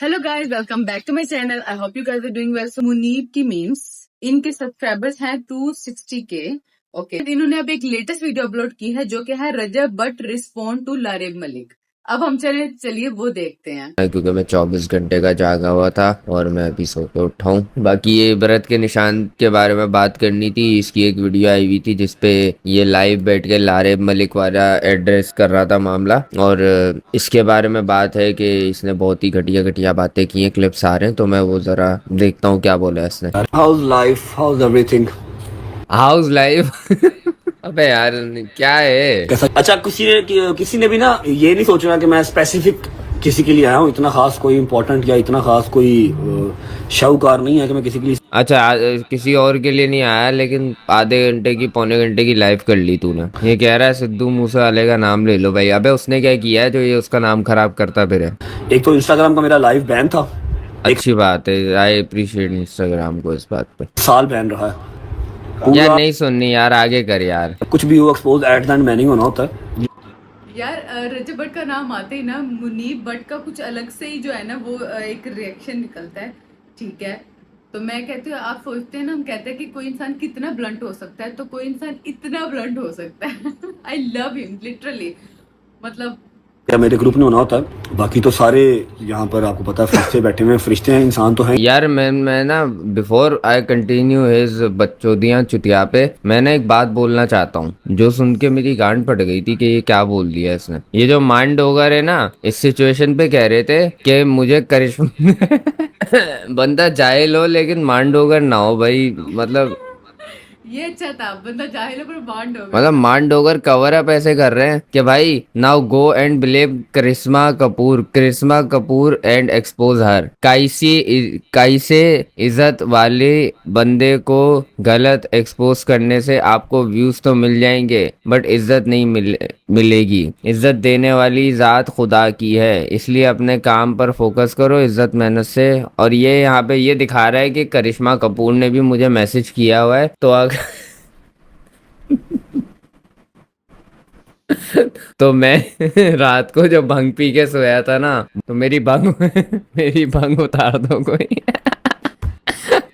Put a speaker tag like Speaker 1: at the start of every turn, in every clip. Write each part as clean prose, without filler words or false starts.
Speaker 1: Hello guys, welcome back to my channel. I hope you guys are doing well. So Muneeb की memes, इनके subscribers हैं 260K। Okay, इन्होंने अब एक latest video upload की है जो कि है रजब बट रिस्पॉन्ड टू लारेब मलिक। अब हम चलिए वो देखते हैं।
Speaker 2: क्योंकि मैं 24 घंटे का जागा हुआ था और मैं अभी सो के उठा हूँ। बाकी ये व्रत के निशान के बारे में बात करनी थी। इसकी एक वीडियो आई हुई थी जिसपे ये लाइव बैठ के लारेब मलिक वाला एड्रेस कर रहा था मामला, और इसके बारे में बात है कि इसने बहुत ही घटिया घटिया बातें की हैं। क्लिप्स आ रहे हैं तो मैं वो जरा देखता हूँ क्या बोला है इसने।
Speaker 3: How's life? How's everything?
Speaker 2: House live अबे यार क्या है।
Speaker 3: कैसा? अच्छा, किसी ने भी ना ये नहीं सोचना कि मैं स्पेसिफिक किसी के लिए आया हूँ। इतना खास कोई इम्पोर्टेंट या इतना खास कोई शाहूकार नहीं है कि मैं किसी के लिए।
Speaker 2: अच्छा किसी और के लिए नहीं आया, लेकिन आधे घंटे की पौने घंटे की लाइव कर ली तूने। ये कह रहा है सिद्धू मूसेवाले का नाम ले लो भाई। अबे उसने क्या किया है जो ये उसका नाम खराब करता फिर है।
Speaker 3: एक तो इंस्टाग्राम का मेरा लाइव बैन था। एक
Speaker 2: अच्छी बात है, आई अप्रिशिएट इंस्टाग्राम को इस बात पे।
Speaker 3: साल बैन रहा है
Speaker 2: यार
Speaker 3: पूरा।
Speaker 2: नहीं सुननी यार, आगे कर यार।
Speaker 3: कुछ भी हो expose at the end Manning होना होता है।
Speaker 1: यार रजब भट्ट का नाम आते ही ना मुनीब भट्ट का कुछ अलग से ही जो है ना वो एक रिएक्शन निकलता है। ठीक है, तो मैं कहती हूँ, आप सोचते हैं ना, हम कहते हैं कि कोई इंसान कितना ब्लंट हो सकता है, तो कोई इंसान इतना ब्लंट हो सकता है। I love him literally. मतलब
Speaker 3: या मेरे ग्रुप में होना होता है। बाकी तो सारे यहाँ पर आपको पता है फरिश्ते बैठे हुए हैं। फरिश्ते हैं, इंसान तो हैं।
Speaker 2: यार मैं ना बिफोर आई कंटिन्यू हिज बच्चोदियां चुतिया पे, मैंने एक बात बोलना चाहता हूँ जो सुन के मेरी गांड फट गई थी कि ये क्या बोल दिया इसने। ये जो मांड डोगर है ना, इस सिचुएशन पे कह रहे थे कि मुझे करिश्मा बंदा जाहिल हो लेकिन मांड डोगर ना हो भाई। मतलब
Speaker 1: ये अच्छा था, बंदा जाहिल पर बांड हो गया।
Speaker 2: मतलब मान डोगर कवर अप ऐसे कर रहे हैं कि भाई now go and believe Karishma Kapoor and expose her. कैसे इज्जत वाले बंदे को गलत एक्सपोज करने से आपको व्यूज तो मिल जाएंगे बट इज्जत नहीं मिलेगी। इज्जत देने वाली जात खुदा की है, इसलिए अपने काम पर फोकस करो इज्जत मेहनत से। और ये यहाँ पे ये दिखा रहा है कि करिश्मा कपूर ने भी मुझे मैसेज किया हुआ है, तो अगर तो मैं रात को जब भंग पी के सोया था ना, तो मेरी भंग उतार दो कोई।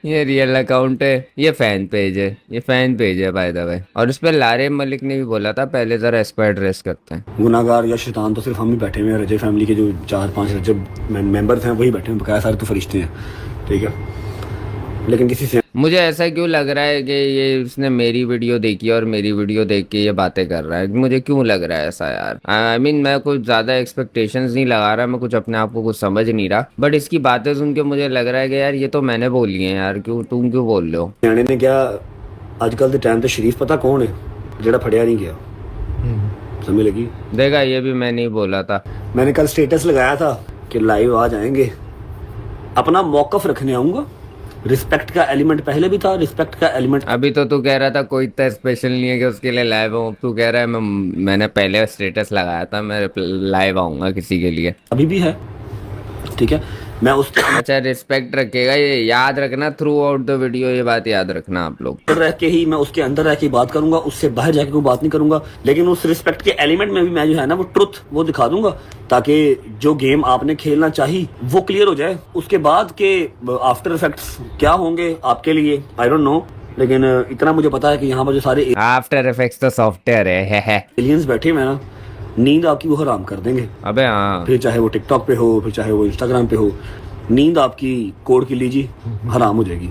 Speaker 2: ये रियल अकाउंट है, ये फैन पेज है बाय द वे। और उस पर लारेब मलिक ने भी बोला था पहले जरा इस पर एड्रेस करते हैं।
Speaker 3: गुनाहगार या शैतान तो सिर्फ हम ही बैठे हुए हैं। रजब फैमिली के जो 4-5 रजब मेंबर्स हैं वही बैठे हैं। बकाया सारे तो फरिश्ते हैं, ठीक है। लेकिन किसी से
Speaker 2: मुझे ऐसा क्यों लग रहा है कि ये उसने मेरी वीडियो देखी और मेरी वीडियो देख के ये बातें कर रहा है। मुझे क्यों लग रहा है ऐसा यार। आई मीन मैं कुछ ज्यादा एक्सपेक्टेशंस नहीं लगा रहा, मैं कुछ अपने आप को कुछ समझ नहीं रहा, बट इसकी बातें सुन के मुझे लग रहा है कि यार ये तो मैंने बोली है यार, क्यों तुम क्यों बोल रहे हो।
Speaker 3: सियाने ने क्या आजकल के टाइम पे शरीफ पता कौन है? जेड़ा फड़िया नहीं गया। समझ लगी?
Speaker 2: देखा, ये भी मैं नहीं बोला था।
Speaker 3: मैंने कल स्टेटस लगाया था कि लाइव आ जाएंगे, अपना मौकफ रखने आऊंगा। रिस्पेक्ट का एलिमेंट पहले भी था, रिस्पेक्ट का एलिमेंट
Speaker 2: अभी तो तू कह रहा था कोई इतना स्पेशल नहीं है कि उसके लिए लाइव आऊँ। तू कह रहा है मैंने पहले स्टेटस लगाया था मैं लाइव आऊंगा किसी के लिए।
Speaker 3: अभी भी है, ठीक है। मैं उस
Speaker 2: अच्छा रिस्पेक्ट रखेगा, ये याद रखना थ्रू आउट द वीडियो, ये बात याद रखना आप लोग।
Speaker 3: रह के ही मैं उसके अंदर रह के बात करूंगा, उससे बाहर जाके कोई बात नहीं करूंगा। लेकिन उस रिस्पेक्ट के एलिमेंट में भी मैं जो है ना वो ट्रुथ वो दिखा दूंगा, ताकि जो गेम आपने खेलना चाहिए वो क्लियर हो जाए। उसके बाद के आफ्टर इफेक्ट्स क्या होंगे आपके लिए आई डोंट नो, लेकिन इतना मुझे पता है कि यहाँ पर जो सारे
Speaker 2: आफ्टर इफेक्ट्स तो सॉफ्टवेयर है।
Speaker 3: एलियंस बैठे हुए हैं ना, नींद आपकी वो हराम कर देंगे।
Speaker 2: अबे हाँ,
Speaker 3: फिर चाहे वो टिकटॉक पे हो, फिर चाहे वो इंस्टाग्राम पे हो, नींद आपकी कोड की लीजिए हराम हो जाएगी।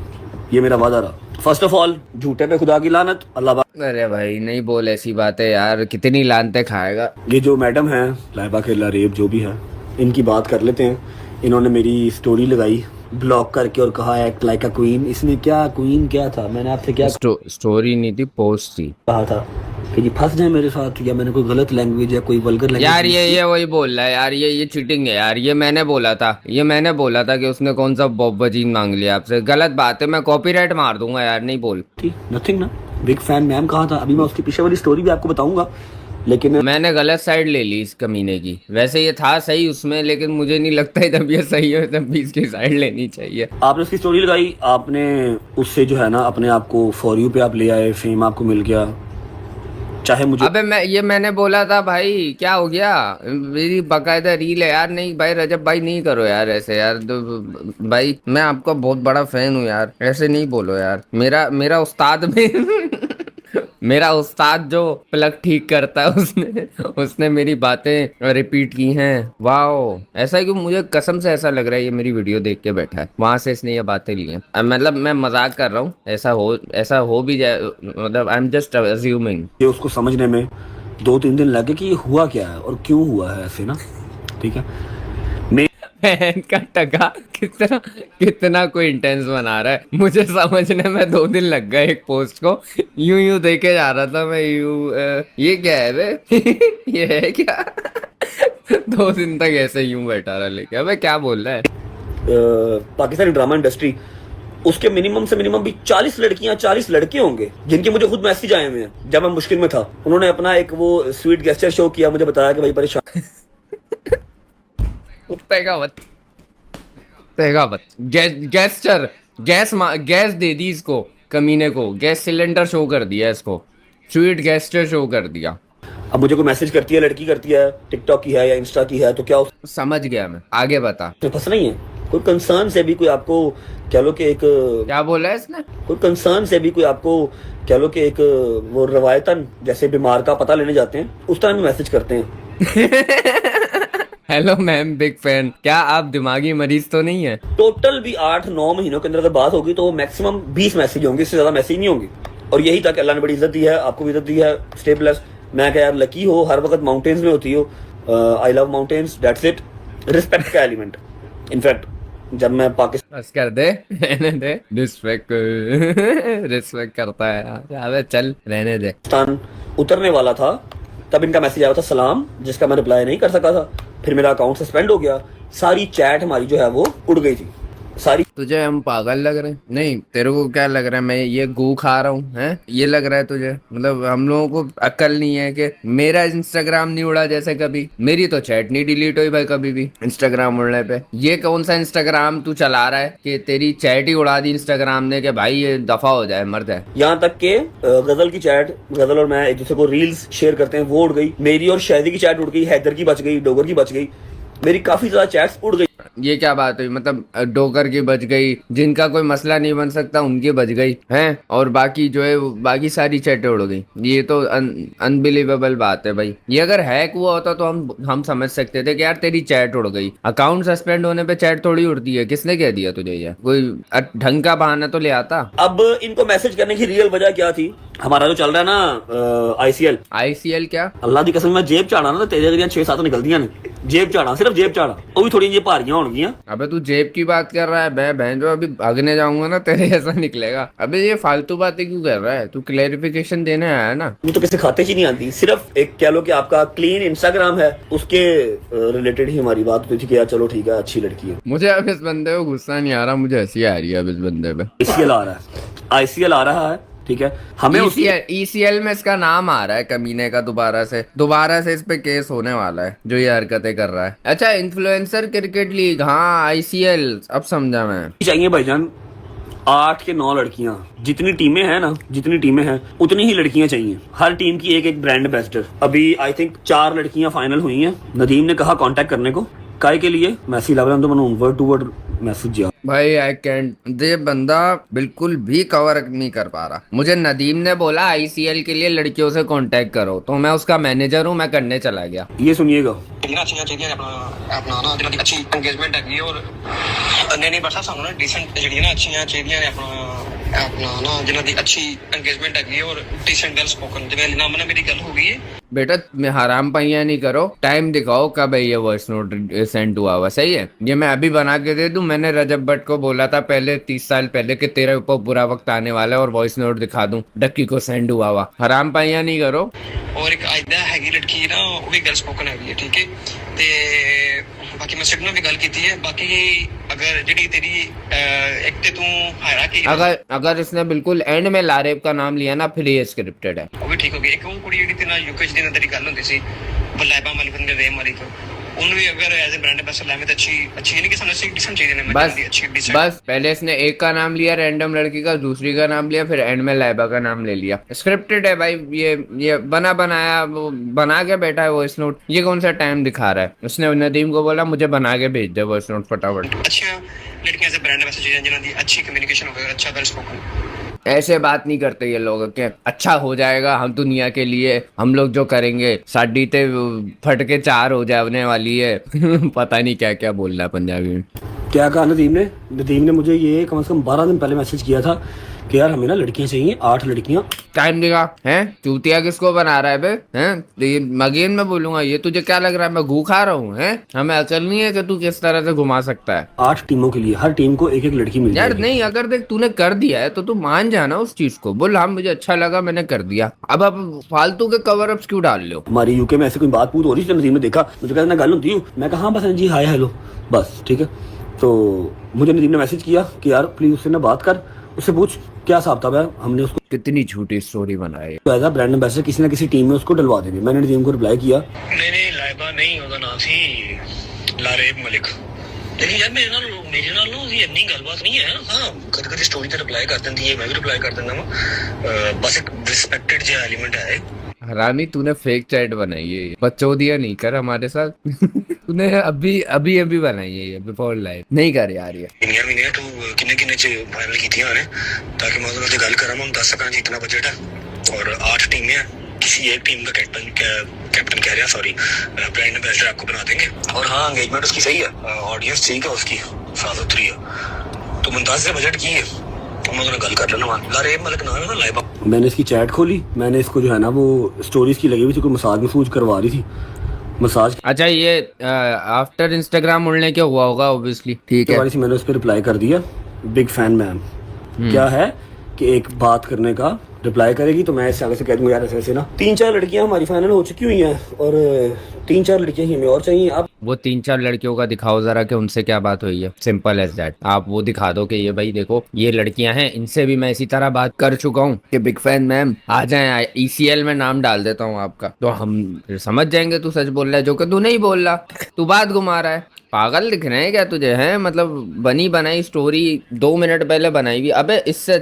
Speaker 3: ये मेरा वादा रहा। फर्स्ट ऑफ ऑल झूठे पे खुदा की लानत, अल्लाह।
Speaker 2: अरे भाई नहीं बोल ऐसी बातें यार, कितनी लानते खाएगा।
Speaker 3: ये जो मैडम है लाइबा केला रेब जो भी है, इनकी बात कर लेते हैं। इन्होंने मेरी स्टोरी लगाई ब्लॉक करके और कहा एक्ट लाइक अ क्वीन। इसने क्या क्वीन क्या था? मैंने आपसे क्या
Speaker 2: स्टोरी नहीं थी, पोस्ट थी।
Speaker 3: कहा था कि जी फंस जाए मेरे साथ, या मैंने कोई गलत लैंग्वेज या कोई वल्गर लैंग्वेज।
Speaker 2: यार ये वही बोल रहा है यार, ये चीटिंग है यार। ये मैंने बोला था कि उसने कौन सा वजीन मांग लिया आपसे। गलत बात है, मैं कॉपीराइट मार दूंगा यार, नहीं बोल।
Speaker 3: नथिंग ना, बिग फैन मैम कहा था। अभी मैं उसकी पीछे वाली स्टोरी भी आपको बताऊंगा, लेकिन
Speaker 2: मैंने गलत साइड ले ली इस कमीने की। वैसे ये था सही उसमें, लेकिन मुझे नहीं लगता है जब ये सही है तब भी इसकी साइड लेनी चाहिए।
Speaker 3: आपने उसकी स्टोरी लगाई, आपने उससे जो है ना अपने आप को फॉर यू पे आप ले आए, फेम आपको मिल गया। चाहे मुझे
Speaker 2: अबे मैंने बोला था भाई, क्या हो गया? मेरी बकायदा रील है यार। नहीं भाई रजब भाई, नहीं करो यार ऐसे यार। भाई मैं आपका बहुत बड़ा फैन हूँ यार, ऐसे नहीं बोलो यार। मेरा उस्ताद में मेरा उस्ताद जो प्लग ठीक करता है, उसने मेरी बातें रिपीट की हैं। वाओ, ऐसा क्यों? मुझे कसम से ऐसा लग रहा है ये मेरी वीडियो देख के बैठा है, वहां से इसने ये बातें ली हैं। मतलब मैं मजाक कर रहा हूँ, ऐसा हो भी जाए, मतलब आई एम जस्ट अज्यूमिंग।
Speaker 3: उसको समझने में 2-3 दिन लगे कि ये हुआ क्या है और क्यों हुआ है ऐसे ना, ठीक है।
Speaker 2: बहन का टका, कितना कितना कोई इंटेंस बना रहा है। मुझे समझने में 2 दिन लग गए एक पोस्ट को। यूं देखे जा रहा था मैं, ये क्या है बे? ये है क्या? 2 दिन तक ऐसे यूं बैठा रहा लेके। अबे क्या बोल रहा है?
Speaker 3: पाकिस्तानी ड्रामा इंडस्ट्री, उसके मिनिमम से मिनिमम भी 40 लड़कियां 40 लड़के होंगे जिनके मुझे खुद मैसेज आए हुए हैं जब मैं मुश्किल में था। उन्होंने अपना एक वो स्वीट गेस्चर शो किया, मुझे बताया कि भाई परेशान
Speaker 2: गेस्टर, गैस दे दी इसको, कमीने को गैस सिलेंडर शो कर दिया इसको, स्वीट गेस्टर शो कर दिया।
Speaker 3: अब मुझे कोई मैसेज करती है, लड़की करती है, टिकटॉक की है या इंस्टा की है, तो क्या उसमें
Speaker 2: समझ गया मैं, आगे बता।
Speaker 3: फंस नहीं है? कोई कंसर्न से भी कोई आपको कह लो कि एक,
Speaker 2: क्या बोला है इसने?
Speaker 3: कोई कंसर्न से भी कोई आपको कह लो कि एक वो रवायतन जैसे बीमार का पता लेने जाते हैं, उस तरह में मैसेज करते हैं।
Speaker 2: Hello ma'am, big fan. क्या आप दिमागी मरीज तो नहीं है?
Speaker 3: टोटल भी 8-9 महीनों के अंदर अगर बात होगी तो मैक्सिमम 20 मैसेज होंगे, इससे ज्यादा मैसेज नहीं होंगे। और यही तक अल्लाह ने बड़ी इज्जत दी है, आपको भी इज्जत दी है, स्टे ब्लेस्ड। मैं क्या यार, लकी हो, हर वक्त माउंटेन्स में होती हो। I love mountains, that's it. Respect का एलिमेंट, इनफैक्ट जब मैं पाकिस्तान,
Speaker 2: बस कर दे, रहने दे। रिस्पेक्ट रिस्पेक्ट करता है यार। अबे चल रहने दे।
Speaker 3: उतरने वाला था तब इनका मैसेज आया था सलाम, जिसका मैं रिप्लाई नहीं कर सका था। फिर मेरा अकाउंट सस्पेंड हो गया, सारी चैट हमारी जो है वो उड़ गई थी सारी।
Speaker 2: तुझे हम पागल लग रहे हैं? नहीं, तेरे को क्या लग रहा है मैं ये गू खा रहा हूँ? हैं, ये लग रहा है तुझे? मतलब हम लोगों को अक्ल नहीं है कि मेरा इंस्टाग्राम नहीं उड़ा जैसे कभी? मेरी तो चैट नहीं डिलीट हुई भाई कभी भी इंस्टाग्राम उड़ने पे। ये कौन सा इंस्टाग्राम तू चला रहा है कि तेरी चैट ही उड़ा दी इंस्टाग्राम ने कि भाई ये दफा हो जाए, मर जाए?
Speaker 3: यहाँ तक के गजल की चैट, गजल और मैं एक दूसरे को रील्स शेयर करते हैं, वो उड़ गई। मेरी और शायदी की चैट उड़ गई, हैदर की बच गई, डोगर की बच गई, मेरी काफी ज्यादा चैट्स उड़ गई।
Speaker 2: ये क्या बात हुई? मतलब डोकर की बच गई, जिनका कोई मसला नहीं बन सकता उनकी बच गई हैं, और बाकी जो है बाकी सारी चैटें उड़ गई। ये तो अनबिलीवेबल बात है भाई। ये अगर हैक हुआ होता तो हम समझ सकते थे कि यार तेरी चैट उड़ गई। अकाउंट सस्पेंड होने पे चैट थोड़ी उड़ती है। किसने कह दिया तुझे? ये कोई ढंग का बहाना तो ले आता।
Speaker 3: अब इनको मैसेज करने की रियल वजह क्या थी? हमारा जो चल रहा है ना
Speaker 2: आईसीएल क्या?
Speaker 3: अल्लाह की कसम, मैं जेब चाड़ा ना तेरे 6-7 निकलदियां ने। जेब चाड़ा, सिर्फ जेब चाड़ा, वो भी थोड़ी जी भारियां होंगियां।
Speaker 2: अबे तू जेब की बात कर रहा है? मैं बहन जो अभी भागने जाऊंगा ना तेरे ऐसा निकलेगा। अबे ये फालतू बातें क्यों कर रहा है तू? क्लैरिफिकेशन देने आया है ना?
Speaker 3: वो तो किसी खाते ही नहीं आती, सिर्फ एक कह लो कि आपका क्लीन इंस्टाग्राम है, उसके रिलेटेड ही हमारी बात होती थी कि यार चलो ठीक है, अच्छी लड़की है।
Speaker 2: मुझे अब इस बंदे को गुस्सा नहीं आ रहा, मुझे हंसी आ रही है अब इस बंदे पे।
Speaker 3: आईसीएल आ रहा है, आईसीएल आ रहा है, ठीक है। हमें
Speaker 2: ईसीएल में इसका नाम आ रहा है कमीने का। दोबारा से इस पे केस होने वाला है जो ये हरकतें कर रहा है। अच्छा, इन्फ्लुएंसर क्रिकेट लीग, हाँ आईसीएल, अब समझा मैं।
Speaker 3: चाहिए भाईजान 8 के 9 लड़कियां, जितनी टीमें हैं ना, जितनी टीमें हैं उतनी ही लड़कियां चाहिए। हर टीम की एक एक ब्रांड एम्बेसडर। अभी आई थिंक 4 लड़कियां फाइनल हुई हैं। नदीम ने कहा कांटेक्ट करने को, काय के लिए मैसेज लाभ तो मैंने वर्ड टू वर्ड मैसेज दिया।
Speaker 2: भाई आई कैंट, ये बंदा बिल्कुल भी कवर नहीं कर पा रहा। मुझे नदीम ने बोला आईसीएल के लिए लड़कियों से कांटेक्ट करो, तो मैं उसका मैनेजर हूँ, मैं करने चला गया।
Speaker 3: ये सुनिएगा,
Speaker 4: अच्छी एंगेजमेंट है और नहीं बस सानू डिसेंट जड़ियां अच्छियां चाहिए ने अपना ना जिन्हां दी अच्छी एंगेजमेंट है और डिसेंट वेल स्पोकन। जिवें नाम ने मेरी गल हो गई है।
Speaker 2: बेटा मैं हराम पहिया नहीं करो, टाइम दिखाओ कब है ये वॉइस नोट सेंड हुआ हुआ, सही है? ये मैं अभी बना के दे दूं? मैंने रजब भट्ट को बोला था पहले 30 साल पहले कि तेरे ऊपर बुरा वक्त आने वाला है और वॉइस नोट दिखा दूं डक्की को सेंड हुआ हुआ। हराम पहिया नहीं करो।
Speaker 4: और एक आयदा हैगी लड़की ना, वो भी वेल स्पोकन है, ठीक है। ते बाकी मैं सिडनो भी गल की है। बाकी अगर जेडी तेरी एक ते तू हायरा की
Speaker 2: अगर इसने बिल्कुल एंड में लारेब का नाम लिया ना, फिर ये स्क्रिप्टेड है।
Speaker 4: वो भी ठीक हो गई। एक वो कुड़ी जेडी ते ना यूके च दिन तेरी गल हुंदी सी बल्लेबा मलिक ने रे मारी तो उन भी अगर एज ए ब्रांड एम्बेसडर लाए में तो अच्छी नहीं कि समझ से डिसेंट चीजें ने
Speaker 2: बस
Speaker 4: अच्छी डिसेंट
Speaker 2: बस पहले इसने एक का नाम लिया रैंडम लड़की का, दूसरी का नाम लिया, फिर एंड में लाइबा का नाम ले लिया। स्क्रिप्टेड है भाई, ये बना बनाया वो बना के बैठा है वॉइस नोट। ये कौन सा टाइम दिखा रहा है? उसने नदीम को बोला मुझे बना के भेज दे वॉइस नोट फटाफट।
Speaker 4: अच्छी लड़कियां एज ए ब्रांड एम्बेसडर जिन्हां दी अच्छी कम्युनिकेशन होवे, अच्छा वेल स्पोकन।
Speaker 2: ऐसे बात नहीं करते ये लोग के अच्छा हो जाएगा हम दुनिया के लिए, हम लोग जो करेंगे साड़ी ते फट के चार हो जाने वाली है। पता नहीं क्या क्या बोल रहा है पंजाबी में।
Speaker 3: क्या कहा नदीम ने मुझे ये कम से कम 12 दिन पहले मैसेज किया था कि यार हमें ना लड़कियां चाहिए, 8 लड़कियां।
Speaker 2: टाइम देगा हैं? चूतिया किसको बना रहा है बे? हैं? अगेन मैं बोलूंगा, ये तुझे क्या लग रहा है मैं गू खा रहा हूँ? हैं? हमें अकल नहीं है कि तू किस तरह से घुमा सकता है।
Speaker 3: 8 टीमों के लिए हर टीम को एक एक लड़की मिल
Speaker 2: यार
Speaker 3: जाएगी।
Speaker 2: नहीं, अगर देख तूने कर दिया है तो तू मान जाना उस चीज को, बोल हाँ मुझे अच्छा लगा मैंने कर दिया। अब फालतू के कवर अप्स क्यों डाल लो?
Speaker 3: हमारी यूके में ऐसे कोई बात पूत हो रही थी, नदीम ने देखा, मुझे कहता ना गल होती हूँ, मैं कहा हाँ बस जी हाय हेलो बस ठीक है। तो मुझे नदीम ने मैसेज किया कि यार प्लीज उससे ना बात कर, उससे पूछ क्या हिसाब किताब है। हमने उसको
Speaker 2: कितनी झूठी स्टोरी बनाई।
Speaker 3: एज आ ब्रांड एम्बेसडर किसी ना किसी टीम में उसको डलवा देंगे। मैंने नदीम को रिप्लाई किया
Speaker 4: नहीं लाइबा नहीं ਉਹਦਾ ਨਾਮ ਸੀ ਲਾਰੇਬ ਮਲਿਕ। लेकिन यार मेरे नाल ना ਉਹਦੀ ਇੰਨੀ ਗੱਲਬਾਤ ਨਹੀਂ ਹੈ। ਹਾਂ ਕਦੇ ਕਦੇ ਸਟੋਰੀ ਤੇ ਰਿਪਲਾਈ ਕਰ ਦਿੰਦੀ ਹੈ, ਮੈਂ ਵੀ ਰਿਪਲਾਈ ਕਰ ਦਿੰਦਾ ਵਾਂ। बस एक रिस्पेक्टेड जो एलिमेंट है।
Speaker 2: हरामी तूने फेक चैट बनाई है, बकचोदिया नहीं कर हमारे साथ। तूने अभी बनाई है ये बिफोर लाइव। नहीं कर यार ये।
Speaker 4: ਇੰਨੀਆਂ ਮਹੀਨੇ ਤੂੰ ਕਿੰਨੇ ਚ ਫਾਈਨਲ ਕੀਤੀਆਂ ਨੇ ਤਾਂ ਕਿ ਮੈਂ ਉਹਦੇ ਨਾਲ ਗੱਲ ਕਰਾਂ, ਮੈਂ ਦੱਸ ਸਕਾਂ ਜੀ इतना बजट है और 8 टीमें हैं, किसी एक टीम का कैप्टन कह रहा सॉरी ब्रांड एम्बेसडर आपको बना देंगे। और हाँ एंगेजमेंट उसकी सही है, ऑडियंस ठीक है उसकी, साथ उतरी है। तो मुमताज से बजट की है, मैं उसने गल कर लेना। लारेब मलिक नाम है ना लाइबा।
Speaker 3: मैंने इसकी चैट खोली, मैंने इसको जो है ना वो स्टोरीज की लगी हुई थी, कोई मसाज करवा रही थी मसाज।
Speaker 2: अच्छा ये आफ्टर इंस्टाग्राम उड़ने क्या हुआ होगा ऑब्वियसली, ठीक है।
Speaker 3: से मैंने उस पर रिप्लाई कर दिया बिग फैन मैम। क्या है कि एक बात करने का रिप्लाई करेगी तो मैं इससे आगे से कह दूंगा यार ऐसे ऐसे ना 3-4 लड़कियां हमारी फाइनल हो चुकी हुई हैं और 3-4 लड़कियां ही हमें और चाहिए। आप
Speaker 2: वो 3-4 लड़कियों का दिखाओ जरा कि उनसे क्या बात हुई है, सिंपल एज दैट। आप वो दिखा दो कि ये भाई देखो ये लड़कियां हैं, इनसे भी मैं इसी तरह बात कर चुका हूँ कि बिग फैन मैम आ जाए, ECL में नाम डाल देता हूँ आपका, तो हम समझ जाएंगे तू सच बोल रहा है, जो कि तू नहीं बोल रहा, तू बात घुमा रहा है। पागल दिख रहे हैं क्या तुझे? हैं मतलब बनी बनाई स्टोरी 2 मिनट पहले बनाई हुई। अबे इससे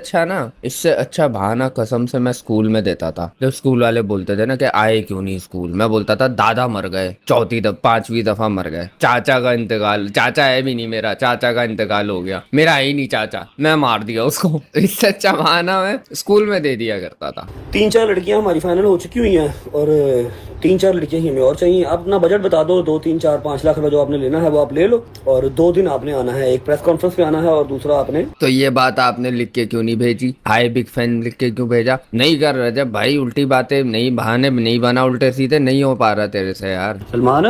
Speaker 2: अच्छा बहाना कसम से मैं स्कूल में देता था। जब स्कूल वाले बोलते थे ना कि आए क्यों नहीं स्कूल, मैं बोलता था दादा मर गए, 5वीं दफा मर गए, चाचा का इंतकाल, चाचा है भी नहीं मेरा, चाचा का इंतकाल हो गया, मेरा है ही नहीं चाचा, मैं मार दिया उसको। इससे अच्छा बहाना मैं स्कूल में दे दिया करता था।
Speaker 3: 3-4 लड़कियां हमारी फाइनल हो चुकी हुई हैं और 3-4 लड़कियां ही हमें और चाहिए। आप अपना बजट बता दो, 2-3-4-5 लाख रुपए जो आपने लेना है वो आप ले लो और 2 दिन आपने आना है, एक प्रेस कॉन्फ्रेंस पे आना है और दूसरा आपने।
Speaker 2: तो ये बात आपने लिख के क्यों नहीं भेजी? हाय बिग फैन लिख के क्यों भेजा? नहीं कर रहे जब भाई, उल्टी बातें नहीं, बहाने नहीं बना उल्टे सीधे, नहीं हो पा रहा तेरे से यार।
Speaker 3: सलमान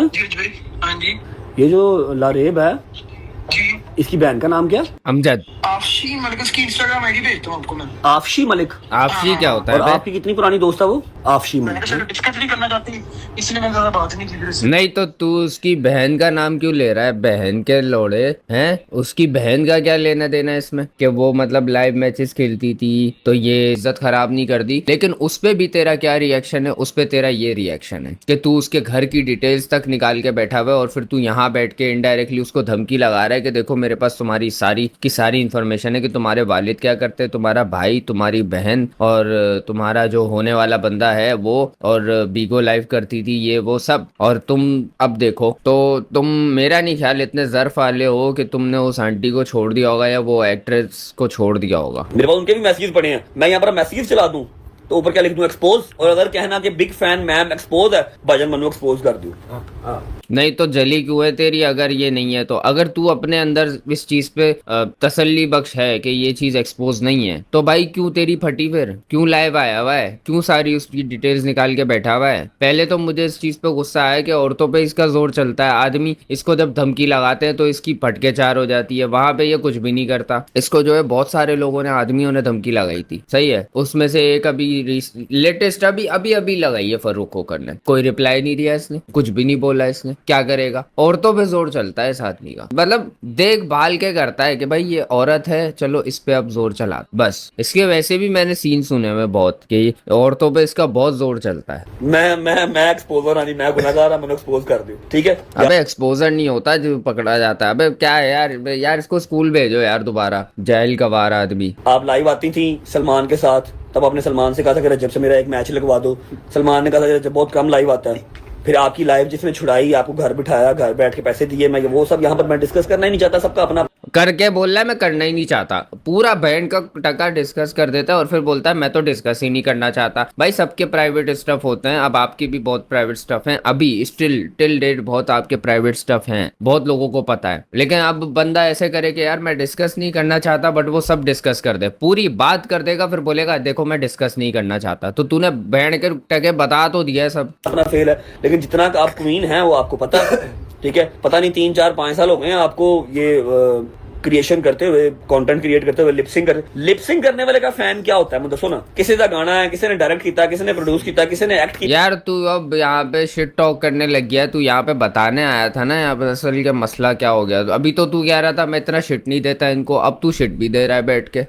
Speaker 4: हाँ जी
Speaker 3: ये जो लारेब है
Speaker 4: जी,
Speaker 3: इसकी बहन का नाम क्या?
Speaker 2: अमजद।
Speaker 4: आफशी मलिक की इंस्टाग्राम आईडी भेजता हूँ आपको मैं।
Speaker 3: आफशी मलिक।
Speaker 2: आपसी क्या होता
Speaker 3: और
Speaker 2: है?
Speaker 3: आपकी कितनी पुरानी दोस्त है वो? आफशी
Speaker 4: मैंने
Speaker 3: मलिक।
Speaker 4: कहा डिस्कस नहीं करना चाहती, इसलिए मैंने ज्यादा बात नहीं की उससे।
Speaker 2: नहीं तो तू उसकी बहन का नाम क्यों ले रहा है? बहन के लोड़े हैं, उसकी बहन का क्या लेना देना इसमें कि वो मतलब लाइव मैचेस खेलती थी तो ये इज्जत खराब नहीं कर दी। लेकिन उस पे भी तेरा क्या रिएक्शन है? उस पे तेरा ये रिएक्शन है कि तू उसके घर की डिटेल्स तक निकाल के बैठा हुआ है और फिर तू यहाँ बैठ के इनडायरेक्टली उसको धमकी लगा रहा है कि देखो मेरे पास तुम्हारी सारी की सारी इन्फॉर्मेशन है कि तुम्हारे वालिद क्या करते हैं, तुम्हारा भाई, तुम्हारी बहन और तुम्हारा जो होने वाला बंदा है वो, और बीगो लाइव करती थी ये वो सब। और तुम अब देखो तो तुम, मेरा नहीं ख्याल इतने ज़र्फ वाले हो कि तुमने उस आंटी को छोड़ दिया होगा या वो एक्ट्रेस को छोड़ दिया होगा।
Speaker 3: मेरे पास उनके भी मैसेज पड़े हैं, मैं यहाँ पर मैसेज चला दूं तो ऊपर क्या लिख दूं? एक्सपोज। और अगर कहना कि बिग फैन मैम एक्सपोज है, भाईजान मनु एक्सपोज कर दूं।
Speaker 2: नहीं तो जली क्यों है तेरी अगर ये नहीं है तो? अगर तू अपने अंदर इस चीज पे तसल्ली बख्श है कि ये चीज एक्सपोज नहीं है तो भाई क्यों तेरी फटी? फिर क्यों लाइव आया हुआ है? क्यों सारी उसकी डिटेल्स निकाल के बैठा हुआ है? पहले तो मुझे इस चीज पे गुस्सा आया कि औरतों पे इसका जोर चलता है, आदमी इसको जब धमकी लगाते हैं तो इसकी फटके चार हो जाती है, वहां पे ये कुछ भी नहीं करता। इसको जो है बहुत सारे लोगों ने, आदमियों ने धमकी लगाई थी, सही है, उसमें से एक अभी लेटेस्ट अभी अभी अभी लगाई है फर्रुख कोकर ने, कोई रिप्लाई नहीं दिया इसने, कुछ भी नहीं बोला इसने, क्या करेगा? औरतों पे जोर चलता है इस आदमी का, मतलब देखभाल के करता है कि भाई ये औरत है, चलो इस पे अब जोर चला, बस। इसके वैसे भी मैंने सीन सुने हुए बहुत कि औरतों पे इसका बहुत जोर चलता है।
Speaker 3: मैं एक्सपोजर हाँ जी, मैं गुनहगार, मैंने एक्सपोज कर दी, ठीक है।
Speaker 2: अबे एक्सपोजर नहीं होता जो पकड़ा जाता है। अबे क्या है यार इसको स्कूल भेजो यार, दोबारा जेल गवार आदमी।
Speaker 3: आप लाइव आती थी सलमान के साथ, तब आपने सलमान से कहा था कि रजब से मेरा एक मैच लगवा दो। सलमान ने कहा था रजब बहुत कम लाइव आता है। फिर आपकी लाइव जिसने छुड़ाई, आपको घर बिठाया, घर बैठ के पैसे दिए, मैं वो सब यहाँ पर मैं डिस्कस करना ही नहीं चाहता, सबका अपना
Speaker 2: करके बोल रहा है मैं करना ही नहीं चाहता, पूरा बहन का टका डिस्कस कर देता है और फिर बोलता है मैं तो डिस्कस ही नहीं करना चाहता। भाई सबके प्राइवेट स्टफ होते हैं, अब आपकी भी बहुत प्राइवेट स्टफ हैं, अभी स्टिल टिल डेट बहुत आपके प्राइवेट स्टफ हैं, बहुत लोगों को पता है। लेकिन अब बंदा ऐसे करे कि यार मैं डिस्कस नहीं करना चाहता, बट वो सब डिस्कस कर दे, पूरी बात कर देगा, फिर बोलेगा देखो मैं डिस्कस नहीं करना चाहता। तो तूने बहन के टके बता तो दिया है सब।
Speaker 3: अपना फेल है, लेकिन जितना आप क्वीन है वो आपको पता है, ठीक है। पता नहीं 3 4 5 साल हो गए हैं आपको ये क्रिएशन करते हुए, कंटेंट क्रिएट करते हुए, लिपसिंग करने वाले का फैन क्या होता है मुझे दसो ना। किसी का गाना है, किसी ने डायरेक्ट किया, किसी ने प्रोड्यूस किया, किसी ने एक्ट किया।
Speaker 2: यार तू अब यहाँ पे शिट टॉक करने लग गया, तू यहाँ पे बताने आया था ना यहाँ पे असल का मसला क्या हो गया। अभी तो तू कह रहा था मैं इतना शिट नहीं देता इनको, अब तू शिट भी दे रहा है बैठ के।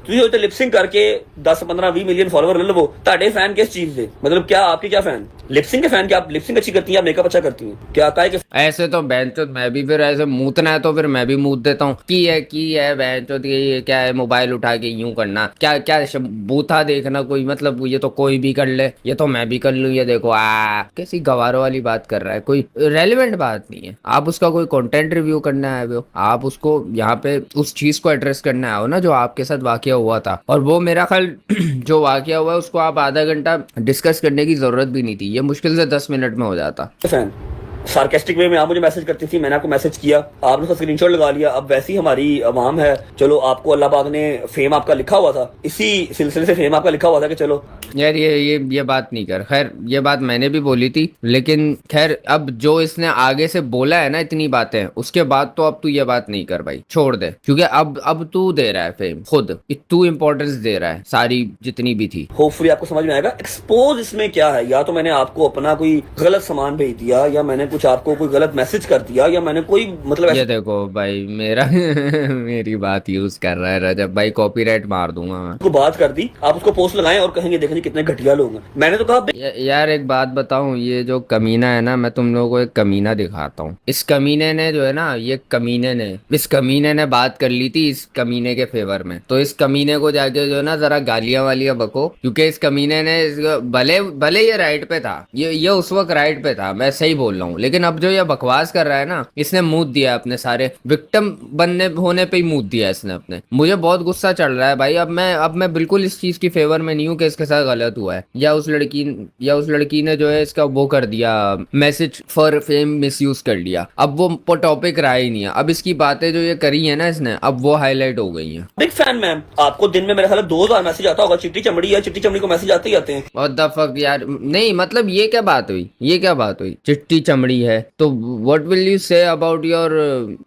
Speaker 3: ਤੁਸੀਂ ਲਿਪਸਿੰਗ ਕਰਕੇ 10 15 20 ਮਿਲੀਅਨ ਫਾਲੋਅਰ ਲੈ ਲਵੋ, ਤੁਹਾਡੇ फैन किस चीज से, मतलब क्या आपके क्या फैन लिपसिंग के फैन, क्या आप लिपसिंग अच्छी करती हैं, आप मेकअप अच्छा करती हैं, क्या आता है कि
Speaker 2: ऐसे तो बहनचोद मैं भी फिर ऐसे मूतना है तो फिर मैं भी मूत देता हूँ की है बहनचोद ये क्या है, मोबाइल उठा के यूं करना, क्या क्या बूथा देखना, कोई मतलब ये तो कोई भी कर ले, ये तो मैं भी कर लूँ, ये देखो कैसी गवारों वाली बात कर रहा है, कोई रेलिवेंट बात नहीं है। आप उसका कोई कंटेंट रिव्यू करने आए हो, आप उसको यहाँ पे उस चीज को एड्रेस करने आए हो ना जो आपके साथ वाकया हुआ था, और वो मेरा ख्याल जो वाकया हुआ है उसको आप आधा घंटा डिस्कस करने की जरूरत भी नहीं थी, ये मुश्किल से 10 मिनट में हो जाता।
Speaker 3: फैन सार्केस्टिक वे में आप मुझे मैसेज करती थी, मैंने आपको मैसेज किया, आपने उसका स्क्रीनशॉट लगा लिया। अब वैसी हमारी अवाम है, चलो आपको अल्लाह पाक ने फेम आपका लिखा हुआ था, इसी सिलसिले से फेम आपका लिखा हुआ था कि चलो
Speaker 2: यार ये बात नहीं कर। खैर ये बात मैंने भी बोली थी, लेकिन खैर अब जो इसने आगे से बोला है ना इतनी बातें, उसके बाद तो अब तू ये बात नहीं कर भाई, छोड़ दे, क्योंकि अब तू दे रहा है फेम, खुद तू इंपॉर्टेंस दे रहा है सारी जितनी भी थी।
Speaker 3: होपफुली आपको समझ में आएगा एक्सपोज इसमें क्या है। या तो मैंने आपको अपना कोई गलत सामान भेज दिया, या मैंने कुछ आपको कोई गलत मैसेज कर दिया, या मैंने कोई मतलब
Speaker 2: ये देखो भाई मेरा मेरी बात यूज कर रहा है रजब भाई, कॉपीराइट मार दूंगा मैं।
Speaker 3: को बात कर दी, आप उसको पोस्ट लगाएं और कहेंगे देखें कितने घटिया लोग हैं। मैंने तो कहा
Speaker 2: यार एक बात बताऊं, ये जो कमीना है ना, मैं तुम लोगों को एक कमीना दिखाता हूँ। इस कमीने ने जो है ना, इस कमीने ने बात कर ली थी इस कमीने के फेवर में, तो इस कमीने को जाके जो है ना जरा गालियां वालियां बको, क्योंकि इस कमीने ने भले ये राइट पे था, ये उस वक्त राइट पे था, मैं सही बोल रहा हूँ, लेकिन अब जो ये बकवास कर रहा है ना, इसने मूत दिया अपने सारे विक्टिम बनने होने पे ही मूत दिया इसने अपने। मुझे बहुत गुस्सा चढ़ रहा है भाई, अब मैं बिल्कुल इस चीज की फेवर में नहीं हूँ कि इसके साथ गलत हुआ है, या उस लड़की ने जो है इसका वो कर दिया, मैसेज फॉर फेम मिसयूज कर लिया। अब वो टॉपिक रहा ही नहीं है, अब इसकी बातें जो ये करी है ना इसने, अब वो हाईलाइट हो गई है।
Speaker 3: बिग फैन मैम, आपको दिन में मेरे ख्याल 2000 मैसेज आता होगा, चिट्टी चमड़ी है, चिट्टी चमड़ी को मैसेज आते ही आते हैं।
Speaker 2: व्हाट द फक यार, नहीं मतलब ये क्या बात हुई चिट्टी चमड़ी है तो what will you say about your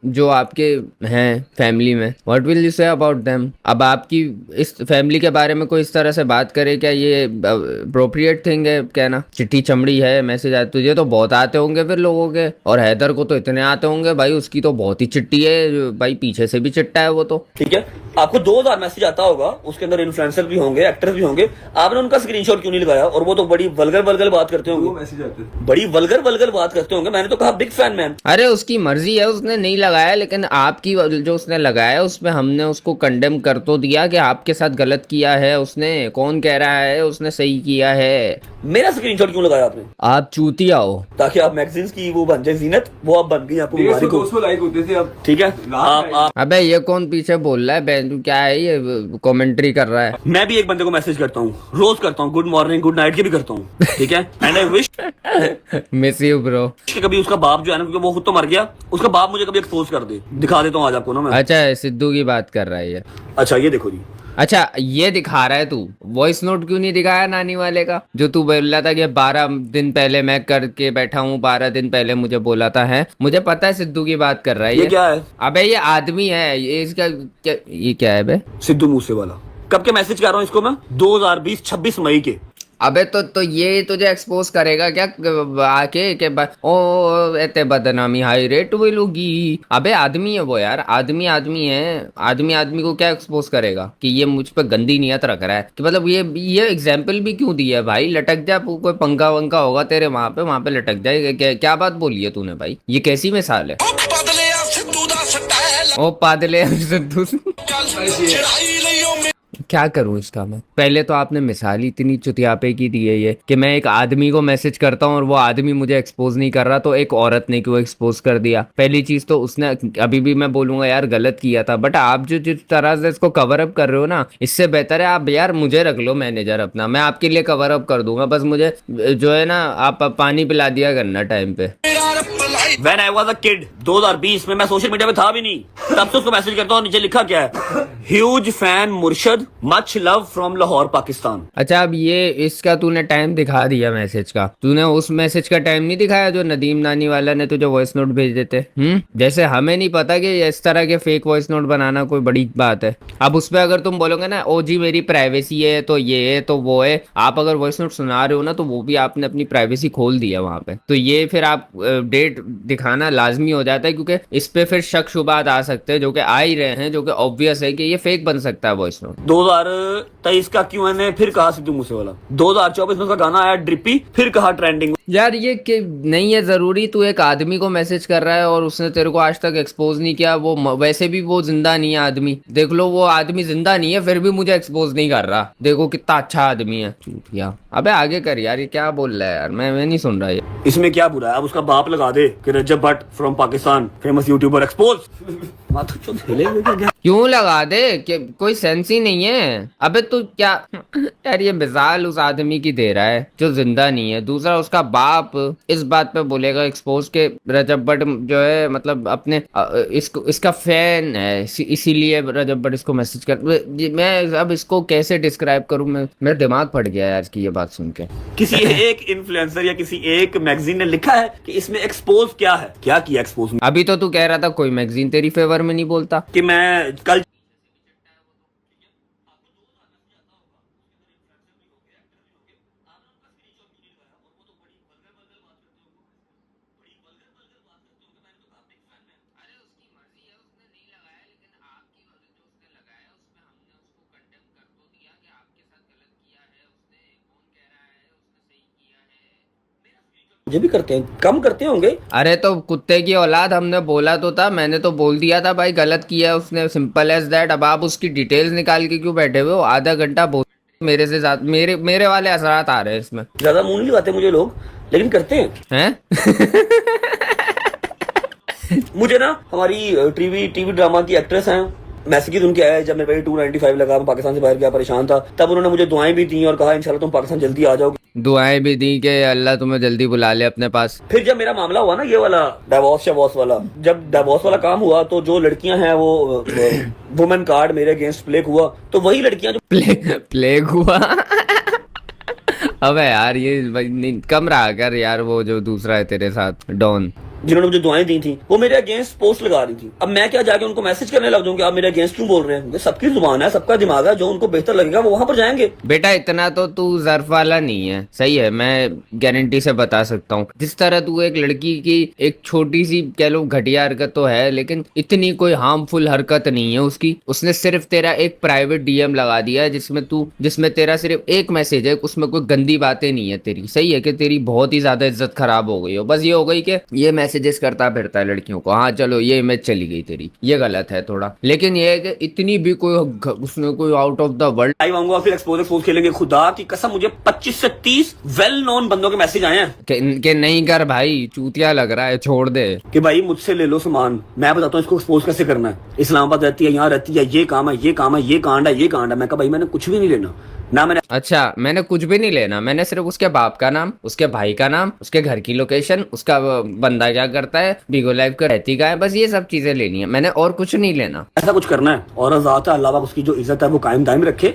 Speaker 2: जो आपके हैं फैमिली में, what will you say about them. अब आपकी इस फैमिली के बारे में कोई इस तरह से बात करे, क्या ये अप्रोप्रिएट थिंग है कहना चिट्टी चमड़ी है मैसेज आए? तुझे तो बहुत आते होंगे फिर लोगों के, और हैदर को तो इतने आते होंगे भाई, उसकी तो बहुत ही चिट्टी है भाई, पीछे से भी चिट्टा है वो तो।
Speaker 3: ठीक है, आपको 2000 मैसेज आता होगा, उसके अंदर इन्फ्लुएंसर भी होंगे, एक्टर्स भी होंगे, आपने उनका स्क्रीनशॉट क्यों नहीं लगाया? और वो तो बड़ी वल्गर बात करते होंगे, बड़ी वल्गर बात करते होंगे। मैंने तो कहा बिग फैन मैम।
Speaker 2: अरे उसकी मर्जी है, उसने नहीं लगाया, लेकिन आपकी जो उसने लगाया उसमें हमने उसको कंडेम कर तो दिया कि आपके साथ गलत किया है उसने, कौन कह रहा है उसने सही किया है?
Speaker 3: मेरा स्क्रीनशॉट क्यों लगाया आपने?
Speaker 2: आप चूतिया हो,
Speaker 3: ताकि आप मैगजीन्स की वो बन जाए जीनत, वो आप बन गई, आपको बीमारी को
Speaker 5: 200 लाइक होते थे अब।
Speaker 3: ठीक है, आप
Speaker 2: अबे ये कौन पीछे बोल रहा है बहन, क्या है ये कमेंट्री कर रहा है?
Speaker 3: मैं भी एक बंदे को मैसेज करता हूँ, रोज करता हूँ, गुड मॉर्निंग गुड नाइट के भी करता हूँ, ठीक है। And I wish
Speaker 2: miss you bro.
Speaker 3: कभी उसका बाप जो है ना, क्योंकि वो खुद तो मर गया, उसका बाप मुझे कभी एक्सपोज कर दे, दिखा देता हूँ आज आपको ना मैं।
Speaker 2: अच्छा सिद्धू की बात कर रहा है ये?
Speaker 3: अच्छा ये देखो जी,
Speaker 2: अच्छा ये दिखा रहा है तू, वॉइस नोट क्यों नहीं दिखाया नानी वाले का, जो तू बोल रहा था कि 12 दिन पहले मैं करके बैठा हूँ, 12 दिन पहले मुझे बोला था। है मुझे पता है सिद्धू की बात कर रहा है
Speaker 3: ये क्या है?
Speaker 2: अबे ये आदमी है, ये इसका ये क्या है बे?
Speaker 3: सिद्धू मूसेवाला कब के मैसेज कर रहा हूँ इसको मैं? 2020 26 मई के।
Speaker 2: अबे तो ये तुझे एक्सपोज करेगा क्या आके के ओ एते बदनामी हाई रेट मिलूगी। अबे आदमी है वो यार, आदमी आदमी है, आदमी आदमी को क्या एक्सपोज करेगा कि ये मुझ पे गंदी नियत रख रहा है। कि मतलब ये एग्जाम्पल भी क्यों दिया है भाई? लटक जा, कोई पंखा वंखा होगा तेरे वहां पे लटक जाए। क्या बात बोली है तूने भाई? ये कैसी मिसाल है? ओ पादले सिद्धू क्या करूं इसका मैं? पहले तो आपने मिसाल ही इतनी चुतियापे की दी है ये कि मैं एक आदमी को मैसेज करता हूं और वो आदमी मुझे एक्सपोज नहीं कर रहा, तो एक औरत ने क्यों एक्सपोज कर दिया? पहली चीज तो उसने, अभी भी मैं बोलूंगा यार गलत किया था, बट आप जो जिस तरह से इसको कवर अप कर रहे हो ना, इससे बेहतर है आप यार मुझे रख लो मैनेजर अपना, मैं आपके लिए कवर अप कर दूंगा। बस मुझे जो है ना आप पानी पिला दिया करना टाइम पे।
Speaker 3: When I was a kid 2020 में मैं सोशल मीडिया पे था भी नहीं, तब से उसको मैसेज करता हूँ। नीचे लिखा क्या है? Huge fan Murshad, much love from Lahore Pakistan.
Speaker 2: अच्छा, अब ये इसका तूने टाइम दिखा दिया मैसेज का। तूने उस मैसेज का टाइम नहीं दिखाया जो नदीम नानी वाला ने तुझे वॉइस नोट भेज देते। जैसे हमें नहीं पता कि इस तरह के फेक वॉइस नोट बनाना कोई बड़ी बात है। अब उस पर अगर तुम बोलोगे ना ओ जी मेरी प्राइवेसी है, तो ये है तो वो है, आप अगर वॉइस नोट सुना रहे हो ना तो वो भी आपने अपनी प्राइवेसी खोल दिया वहां पे, तो ये फिर आप डेट दिखाना लाजमी हो जाता है, क्योंकि इस पे फिर शक शुबात आ सकते हैं जो कि आ ही रहे हैं, जो कि ऑब्वियस है कि ये फेक बन सकता है वॉइस नोट।
Speaker 3: 2023 का Q&A फिर कहा सिद्धू मूसेवाला। 2024 में उसका गाना आया ड्रिपी, फिर कहा ट्रेंडिंग।
Speaker 2: यार ये कि नहीं है जरूरी तू एक आदमी को मैसेज कर रहा है और उसने तेरे को आज तक एक्सपोज नहीं किया, वो वैसे भी वो जिंदा नहीं है आदमी, देख लो वो आदमी जिंदा नहीं है फिर भी मुझे एक्सपोज नहीं कर रहा, देखो कितना अच्छा आदमी है। चूतिया, अबे आगे कर यार, ये क्या बोल रहा है यार? मैं नहीं सुन रहा ये।
Speaker 3: इसमें क्या बुरा है? अब उसका बाप लगा दे कि Rajab Bhatt from Pakistan famous YouTuber expose.
Speaker 2: क्यों लगा दे कि कोई सेंस ही नहीं है? अबे तू क्या यार ये मिसाल उस आदमी की दे रहा है जो जिंदा नहीं है। दूसरा उसका बाप इस बात पे बोलेगा एक्सपोज के रजब भट्ट जो है मतलब अपने इसका फैन है, इसीलिए रजब भट्ट इसको मैसेज कर। मैं अब इसको कैसे डिस्क्राइब करूं? मेरा दिमाग फट गया यार इसकी ये बात सुन के।
Speaker 3: किसी एक इन्फ्लुएंसर या किसी एक मैगजीन ने लिखा है कि इसमें एक्सपोज क्या है? क्या किया एक्सपोज में?
Speaker 2: अभी तो तू कह रहा था कोई मैगजीन तेरी फेवर में नहीं बोलता
Speaker 3: कि मैं कल मुझे भी करते हैं, कम करते होंगे।
Speaker 2: अरे तो कुत्ते की औलाद, हमने बोला तो था, मैंने तो बोल दिया था भाई गलत किया है उसने, सिंपल एज दैट। अब आप उसकी डिटेल्स निकाल के क्यों बैठे हुए हो? आधा घंटा बोल मेरे से ज्यादा मेरे वाले असरात आ रहे हैं इसमें।
Speaker 3: ज्यादा मुंह नहीं लगाते मुझे लोग, लेकिन करते हैं। मुझे ना हमारी टीवी ड्रामा की एक्ट्रेस हैं, मैसेज उनके आए जब मेरे भाई 295 लगा, मैं पाकिस्तान से बाहर गया, परेशान था, तब उन्होंने मुझे दुआएं भी दी और कहा इंशाल्लाह तुम पाकिस्तान जल्दी आ जाओगे।
Speaker 2: दुआएं भी दी कि अल्लाह तुम्हें जल्दी बुला ले अपने पास।
Speaker 3: फिर जब मेरा मामला हुआ ना ये वाला डिवोर्स वाला, जब डिवोर्स वाला काम हुआ तो जो लड़कियां हैं वो वुमेन कार्ड मेरे अगेंस्ट प्लेग हुआ, तो वही लड़कियां जो
Speaker 2: प्लेग हुआ अबे यार ये कम रहा कर यार, वो जो दूसरा है तेरे साथ डॉन,
Speaker 3: जिन्होंने मुझे दुआएं दी थी, वो मेरे अगेंस्ट पोस्ट लगा रही थी। अब मैं क्या जाके उनको मैसेज करने लग जाऊं कि आप मेरे अगेंस्ट क्यों बोल रहे हैं? सबकी जुबान है, सबका दिमाग है, जो उनको बेहतर लगेगा वो वहां पर जाएंगे।
Speaker 2: बेटा इतना तो तू ज़र्फ वाला नहीं है, सही है, मैं गारंटी से बता सकता हूँ। जिस तरह तू एक लड़की की एक छोटी सी कह लो घटिया हरकत तो है, लेकिन इतनी कोई हार्मफुल हरकत नहीं है उसकी। उसने सिर्फ तेरा एक प्राइवेट डीएम लगा दिया है जिसमें तेरा सिर्फ एक मैसेज है, उसमें कोई गंदी बातें नहीं है तेरी। सही है कि तेरी बहुत ही ज्यादा इज्जत खराब हो गई हो, बस ये हो गई कि ये मैसेजेस करता फिरता है लड़कियों को। हाँ चलो ये इमेज चली गई तेरी, ये गलत है थोड़ा, लेकिन ये है कि इतनी भी कोई उसने कोई out of the world
Speaker 3: I आऊंगा फिर एक्सपोज खेलेंगे। खुदा की कसम मुझे 25 से 30 वेल नोन बंदों के मैसेज आए हैं
Speaker 2: कि नहीं कर भाई, चूतिया लग रहा है, छोड़ दे
Speaker 3: कि भाई मुझसे ले लो सामान, मैं बताता हूँ इसको एक्सपोज कैसे करना है। इस्लामाबाद रहती है, यहाँ रहती है, ये काम है, ये काम है, ये कांड है, ये कांड है। मैं कहा भाई मैंने कुछ भी नहीं लेना ना, मैंने
Speaker 2: अच्छा मैंने कुछ भी नहीं लेना, मैंने सिर्फ उसके बाप का नाम, उसके भाई का नाम, उसके घर की लोकेशन, उसका बंदा क्या करता है, बिगो लाइफ का रहती का है, बस ये सब चीजें लेनी है, मैंने और कुछ नहीं लेना।
Speaker 3: ऐसा कुछ करना है और ज़ात है अल्लाह पाक उसकी जो इज्जत है वो कायम दायम रखे।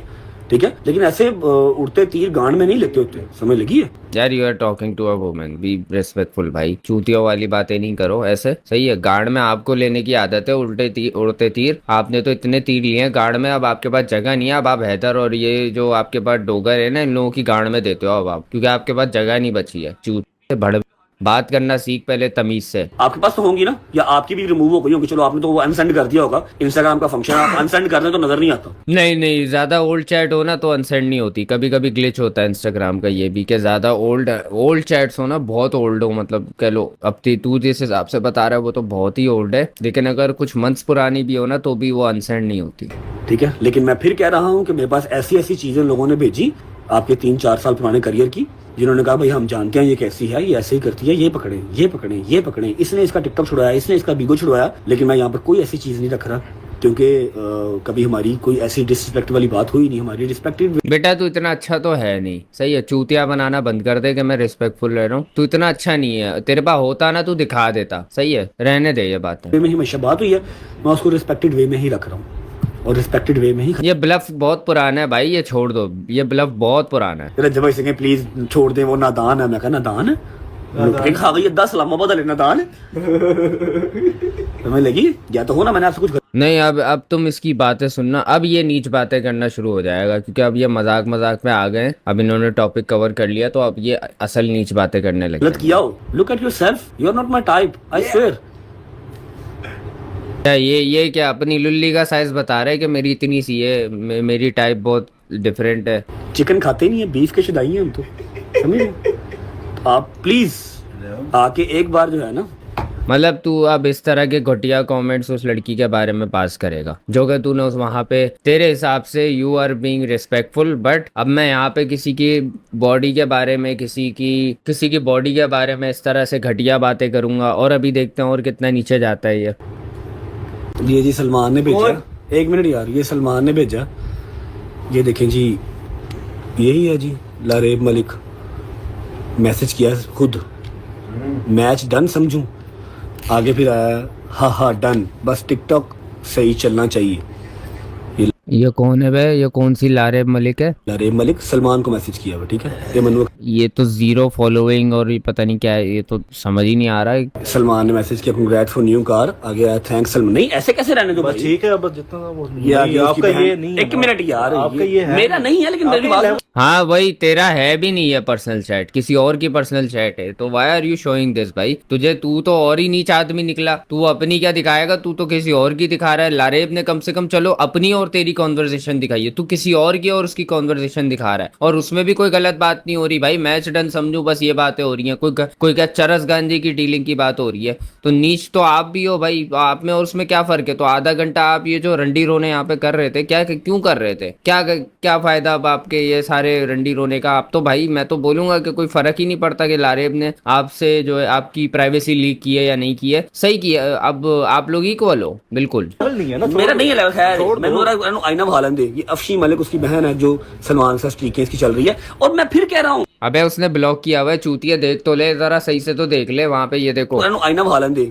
Speaker 3: ठीक है, लेकिन ऐसे उड़ते तीर गांड में नहीं लेते होते, समझ लगी है?
Speaker 2: यार you are talking to a woman, be respectful भाई, चूतियों वाली बातें नहीं करो ऐसे, सही है? गार्ड में आपको लेने की आदत है, उड़ते तीर आपने तो इतने तीर लिए हैं गार्ड में, अब आपके पास जगह नहीं है, अब आप हैदर और ये जो आपके पास डोगर है ना, इन लोगों की गार्ड में देते हो अब आप, क्योंकि आपके पास जगह नहीं बची है। चूते भड़, बात करना सीख पहले तमीज से।
Speaker 3: आपके पास तो होंगी ना, या आपकी भी रिमूव हो गई होगी, चलो आपने तो वो अनसेंड कर दिया होगा, इंस्टाग्राम का फंक्शन आप अनसेंड कर दें तो नजर नहीं आता।
Speaker 2: नहीं, ज्यादा ओल्ड चैट हो ना तो अनसेंड नहीं होती, कभी कभी ग्लिच होता है इंस्टाग्राम का ये भी, कि ज्यादा ओल्ड चैट्स हो ना, बहुत ओल्ड हो, मतलब कह लो अब तू जिस हिसाब से बता रहा है वो तो बहुत ही ओल्ड है, लेकिन अगर कुछ मंथ्स पुरानी भी हो ना तो भी वो अनसेंड नहीं होती।
Speaker 3: ठीक है, लेकिन मैं फिर कह रहा हूँ कि मेरे पास ऐसी ऐसी चीजें लोगों ने भेजी आपके 3-4 साल पुराने करियर की, जिन्होंने कहा भाई हम जानते हैं ये कैसी है, ये ऐसे ही करती है, ये पकड़े, इसने इसका टिकटॉक छुड़वाया, इसने इसका बीगो छुड़वाया, लेकिन मैं यहाँ पर कोई ऐसी चीज नहीं रख रहा, क्योंकि कभी हमारी कोई ऐसी डिसरिस्पेक्ट वाली बात हुई नहीं, हमारी रिस्पेक्टेड।
Speaker 2: बेटा तू इतना अच्छा तो है नहीं, सही है? चूतिया बनाना बंद कर दे कि मैं रिस्पेक्टफुल रह रहा हूँ, तू इतना अच्छा नहीं है, तेरे पास होता ना तू दिखा देता, सही है? रहने दे ये बातें।
Speaker 3: वे में ही हमेशा बात हुई है, मैं उसको रिस्पेक्टेड वे में ही रख रहा हूँ और रिस्पेक्टेड वे में ही।
Speaker 2: ये ब्लफ बहुत पुराना है भाई, ये छोड़ दो, ये ब्लफ बहुत पुराना है।
Speaker 3: जब ऐसे प्लीज छोड़ दे, वो नादान है। मैं कहा नादान है, लुटके खा गई 10 इस्लामाबाद वाले, नादान है। तुम्हें लगी या तो हो ना, मैंने आपसे कुछ
Speaker 2: नहीं, अब तुम इसकी बातें सुनना, अब ये नीच बातें करना शुरू हो जाएगा, क्योंकि अब ये मजाक में आ गए, अब इन्होंने टॉपिक कवर कर लिया, तो अब ये असल नीच बातें करने लगे।
Speaker 3: गलत किया हो, look at yourself, you are not my type, I swear.
Speaker 2: क्या ये क्या अपनी लुल्ली का साइज बता रहे हैं कि मेरी इतनी सी है, मेरी टाइप बहुत डिफरेंट है?
Speaker 3: चिकन खाते नहीं है, बीफ के शुदाई हैं हम तो, समझे? आप प्लीज आके एक बार जो है ना,
Speaker 2: मतलब तू अब इस तरह के घटिया कमेंट्स उस लड़की के बारे में पास करेगा, जो कि तूने उस वहां पे, तेरे हिसाब से you are being respectful, but अब मैं यहाँ पे किसी की बॉडी के बारे में, किसी की बॉडी के बारे में इस तरह से घटिया बातें करूंगा, और अभी देखते हैं और कितना नीचे जाता है ये
Speaker 3: जी सलमान ने भेजा, एक मिनट यार, ये सलमान ने भेजा, ये देखें जी, यही है जी लारेब मलिक, मैसेज किया खुद, मैच डन समझूं, आगे फिर आया हा डन, बस टिकटॉक सही चलना चाहिए।
Speaker 2: ये कौन है बे? ये कौन सी लारेब मलिक है?
Speaker 3: लारेब मलिक सलमान को मैसेज किया हुआ, ठीक है? ये मनु,
Speaker 2: ये तो 0 फॉलोइंग और ये पता नहीं क्या है, ये तो समझ ही नहीं आ रहा है।
Speaker 3: सलमान ने मैसेज किया कंग्रेट फॉर न्यू कार, आगे आया थैंक्स सलमान। नहीं ऐसे कैसे रहने दो, बस ठीक है, अब जितना वो ये आपका ये नहीं है, एक मिनट यार, आपका ये है, मेरा नहीं है, लेकिन मेरी बात,
Speaker 2: हाँ वही, तेरा है भी नहीं है पर्सनल चैट, किसी और की पर्सनल चैट है, तो why are you showing this भाई? तू तो और ही नीच आदमी निकला, तू अपनी क्या दिखाएगा, तू तो किसी और की दिखा रहा है। लारेब ने कम से कम चलो अपनी और तेरी कॉन्वर्जेशन दिखाई है, तू किसी और की और उसकी कॉन्वर्जेशन दिखा रहा है, और उसमें भी कोई गलत बात नहीं हो रही भाई, मैच डन समझू, बस ये बातें हो रही है, कोई क्या चरस गांजे की डीलिंग की बात हो रही है, तो नीच तो आप भी हो भाई, आप में और उसमें क्या फर्क है? तो आधा घंटा आप ये जो रंडी रोने यहाँ पे कर रहे थे, क्या क्यों कर रहे थे? क्या फायदा अब आपके ये सारे रंडी रोने का? आप तो भाई, मैं तो बोलूंगा कि कोई फर्क ही नहीं पड़ता कि लारेब ने आपसे जो है आपकी प्राइवेसी लीक की है या नहीं की है, सही किया, अब आप लोग इक्वल हो, बिल्कुल
Speaker 3: नहीं है ना, मेरा नहीं है, खैर मैं आईना भालन दे, ये अफशी मलिक उसकी बहन है जो सलमान के साथ स्ट्रीकें इसकी चल रही है, और मैं फिर कह रहा हूँ,
Speaker 2: अबे उसने ब्लॉक किया हुआ है चूतिया, देख तो ले जरा सही से, तो देख ले वहां पे, ये देखो
Speaker 3: आईना भालन दे,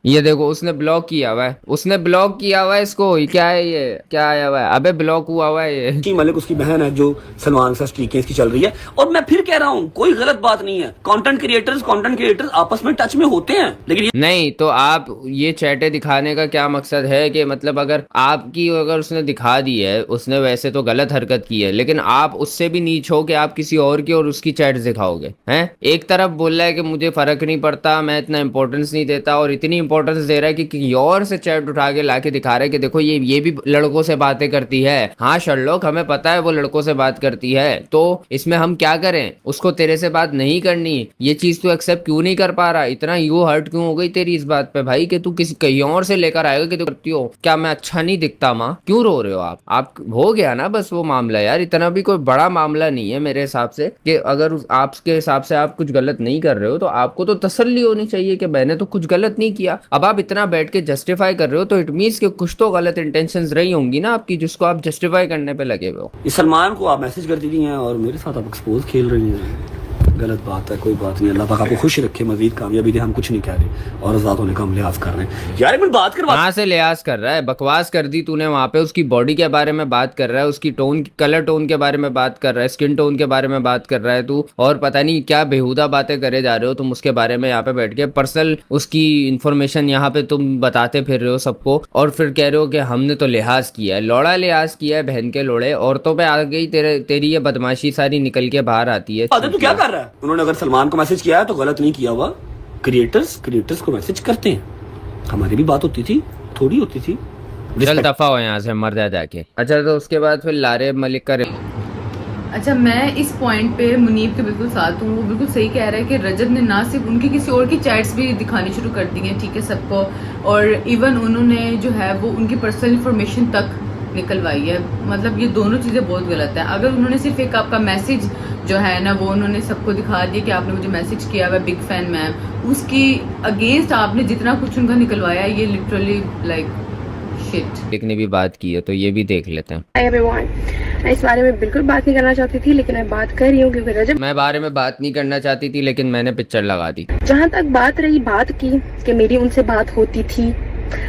Speaker 2: ये देखो उसने ब्लॉक किया हुआ है, उसने ब्लॉक किया हुआ है इसको, क्या है ये, क्या आया हुआ है? अबे ब्लॉक हुआ हुआ है ये।
Speaker 3: मलिक उसकी बहन है जो सलमान के साथ स्ट्रीकें इसकी चल रही है, और मैं फिर कह रहा हूँ कोई गलत बात नहीं है, कंटेंट क्रिएटर्स आपस में टच में होते हैं, लेकिन
Speaker 2: नहीं तो आप ये चैटें दिखाने का क्या मकसद है? कि मतलब अगर उसने दिखा दी है, उसने वैसे तो गलत हरकत की है, लेकिन आप उससे भी नीच हो कि आप किसी और की और उसकी चैट्स दिखाओगे हैं? एक तरफ बोल रहा है कि मुझे फर्क नहीं पड़ता, मैं इतना इंपॉर्टेंस नहीं देता, और इतनी इंपॉर्टेंस दे रहा है कि किसी और से चैट उठा के लाके दिखा रहा है कि देखो ये भी लड़कों से बातें करती है। हाँ शर्लोक, हमें पता है वो लड़कों से बात करती है, तो इसमें हम क्या करें? उसको तेरे से बात नहीं करनी, ये चीज तू एक्सेप्ट क्यों नहीं कर पा रहा? इतना यू हर्ट क्यों हो गई तेरी इस बात पे भाई कि तू किसी कहीं और से लेकर आएगा कि तू करती हो? क्या मैं अच्छा नहीं दिखता माँ? क्यों रो रहे हो आप हो गया ना बस वो मामला यार, इतना भी कोई बड़ा मामला नहीं है मेरे हिसाब से, कि अगर आपके हिसाब से आप कुछ गलत नहीं कर रहे हो तो आपको तो तसल्ली होनी चाहिए कि मैंने तो कुछ गलत नहीं किया। अब आप इतना बैठ के जस्टिफाई कर रहे हो तो इट मींस कि कुछ तो गलत इंटेंशंस रही होंगी ना आपकी, जिसको आप जस्टिफाई करने पे लगे हुए हो।
Speaker 3: सलमान को आप मैसेज कर दी हैं और मेरे साथ आप एक्सपोज खेल रही हैं। गलत बात है, कोई बात नहीं। अल्लाह पाक आपको खुश रखे, मजीद कामयाबी दे। हम कुछ नहीं कह रहे और आजाद होने का हम लिहाज कर रहे हैं। यार एक मिनट बात कर,
Speaker 2: कहाँ से लिहाज कर रहा है? बकवास कर दी तूने वहां पे। उसकी बॉडी के बारे में बात कर रहा है, उसकी टोन, कलर टोन के बारे में बात कर रहा है, स्किन टोन के बारे में बात कर रहा है तू, और पता नहीं क्या बेहुदा बातें करे जा रहे हो तुम उसके बारे में। यहाँ पे बैठ के पर्सनल उसकी इंफॉर्मेशन यहाँ पे तुम बताते फिर रहे हो सबको, और फिर कह रहे हो कि हमने तो लिहाज किया है। लौड़ा लिहाज किया है बहन के लोड़े। औरतों पे आ गई तेरी ये बदमाशी सारी निकल के बाहर आती है।
Speaker 3: तू क्या कर रहा है? उन्होंने अगर सलमान को मैसेज किया है तो गलत नहीं किया हुआ। क्रिएटर्स को मैसेज करते हैं। हमारी भी बात होती थी, थोड़ी होती थी।
Speaker 2: चल दफा हो यहाँ से, मर जा जाके। अच्छा तो उसके बाद फिर लारे मलिक का
Speaker 1: अच्छा, मैं इस पॉइंट पे मुनीब के बिल्कुल साथ हूँ। वो बिल्कुल सही कह रहा है कि रजब ने ना सिर्फ उनकी किसी और की चैट्स भी दिखानी शुरू कर दी हैं, ठीक है, सबको, और इवन उन्होंने जो है वो उनकी पर्सनल इंफॉर्मेशन तक निकलवाई है। मतलब ये दोनों चीज़ें बहुत गलत है। अगर उन्होंने सिर्फ एक आपका मैसेज जो है ना वो उन्होंने सबको दिखा दिया कि आपने मुझे मैसेज किया हुआ, बिग फैन मैम, उसकी अगेंस्ट आपने जितना कुछ उनका निकलवाया, ये लिटरली लाइक शिट।
Speaker 2: ने भी बात की है तो ये भी देख लेते हैं।
Speaker 5: मैं इस बारे में बिल्कुल बात नहीं करना चाहती थी, लेकिन मैं बात कर रही हूँ क्योंकि रजब,
Speaker 2: मैं बारे में बात नहीं करना चाहती थी लेकिन मैंने पिक्चर लगा दी।
Speaker 5: जहाँ तक बात रही बात की कि मेरी उनसे बात होती थी,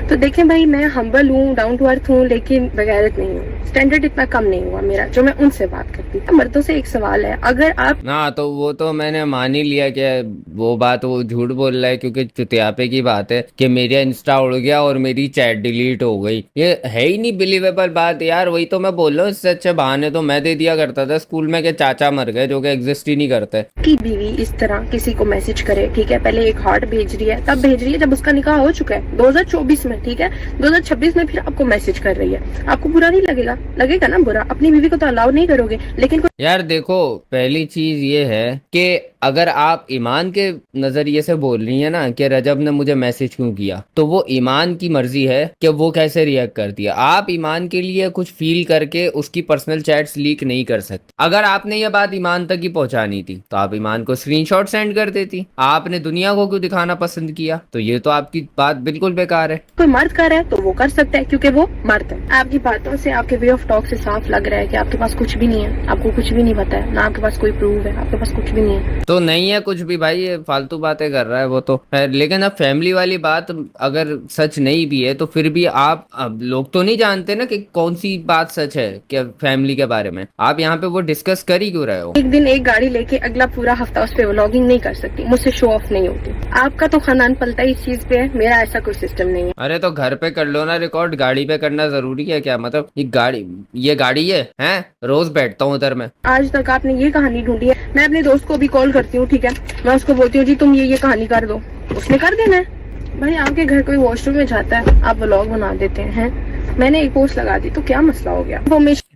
Speaker 5: तो देखें भाई, मैं हम्बल हूँ, डाउन टू अर्थ हूँ, लेकिन बगैरत नहीं हूँ। स्टैंडर्ड इतना कम नहीं हुआ मेरा जो मैं उनसे बात करती थी। मर्दों से एक सवाल है, अगर आप
Speaker 2: ना तो वो तो मैंने मान ही लिया कि वो बात वो झूठ बोल रहा है, क्योंकि चुतियापे की बात है कि मेरा इंस्टा उड़ गया और मेरी चैट डिलीट हो गई। ये है ही नहीं बिलीवेबल बात यार। वही तो मैं बोल रहा हूँ, इससे अच्छे बहाने तो मैं दे दिया करता था स्कूल में कि चाचा मर गए, जो कि एग्जिस्ट ही नहीं करते।
Speaker 5: की बीवी इस तरह किसी को मैसेज करे, ठीक है, पहले एक हार्ट भेज रही है, तब भेज रही है जब उसका निकाह हो चुका है 2024 में, ठीक है, 2026 में फिर आपको मैसेज कर रही है। आपको बुरा नहीं लगेगा? लगेगा ना बुरा। अपनी बीवी को तो अलाउ नहीं करोगे, लेकिन
Speaker 2: यार देखो, पहली चीज ये है कि अगर आप ईमान के नजरिए से बोल रही है ना कि रजब ने मुझे मैसेज क्यों किया, तो वो ईमान की मर्जी है कि वो कैसे रिएक्ट करती है। आप ईमान के लिए कुछ फील करके उसकी पर्सनल चैट्स लीक नहीं कर सकते। अगर आपने ये बात ईमान तक ही पहुंचानी थी तो आप ईमान को स्क्रीनशॉट सेंड कर देती। आपने दुनिया को क्यों दिखाना पसंद किया? तो ये तो आपकी बात बिल्कुल बेकार है।
Speaker 5: कोई मर्द कर रहा है तो वो कर सकता है क्योंकि वो मर्द है। आपकी बातों से, आपके वे ऑफ टॉक से साफ लग रहा है कि आपके पास कुछ भी नहीं है, आपको कुछ भी नहीं पता है, ना आपके पास कोई प्रूफ है, आपके पास कुछ भी नहीं है।
Speaker 2: तो नहीं है कुछ भी भाई, ये फालतू बातें कर रहा है वो तो है। लेकिन अब फैमिली वाली बात अगर सच नहीं भी है तो फिर भी आप, अब लोग तो नहीं जानते ना कि कौन सी बात सच है क्या फैमिली के बारे में। आप यहाँ पे वो डिस्कस कर ही क्यों रहे हो?
Speaker 5: एक दिन एक गाड़ी लेके अगला पूरा हफ्ता उस पे व्लॉगिंग नहीं कर सकती, मुझसे शो ऑफ नहीं होती। आपका तो खानदान पलता ही इस चीज पे है, मेरा ऐसा कोई सिस्टम नहीं है।
Speaker 2: अरे तो घर पे कर लो ना रिकॉर्ड, गाड़ी पे करना जरूरी है क्या? मतलब ये गाड़ी है रोज बैठता हूँ उधर में।
Speaker 5: आज तक आपने ये कहानी ढूंढी है? मैं अपने दोस्त को भी कॉल करती हूँ, ठीक है, मैं उसको बोलती हूँ जी तुम ये कहानी कर दो, उसने कर देना है। भाई आपके घर कोई वॉशरूम में जाता है, आप व्लॉग बना देते हैं, मैंने एक पोस्ट लगा दी तो क्या मसला हो गया?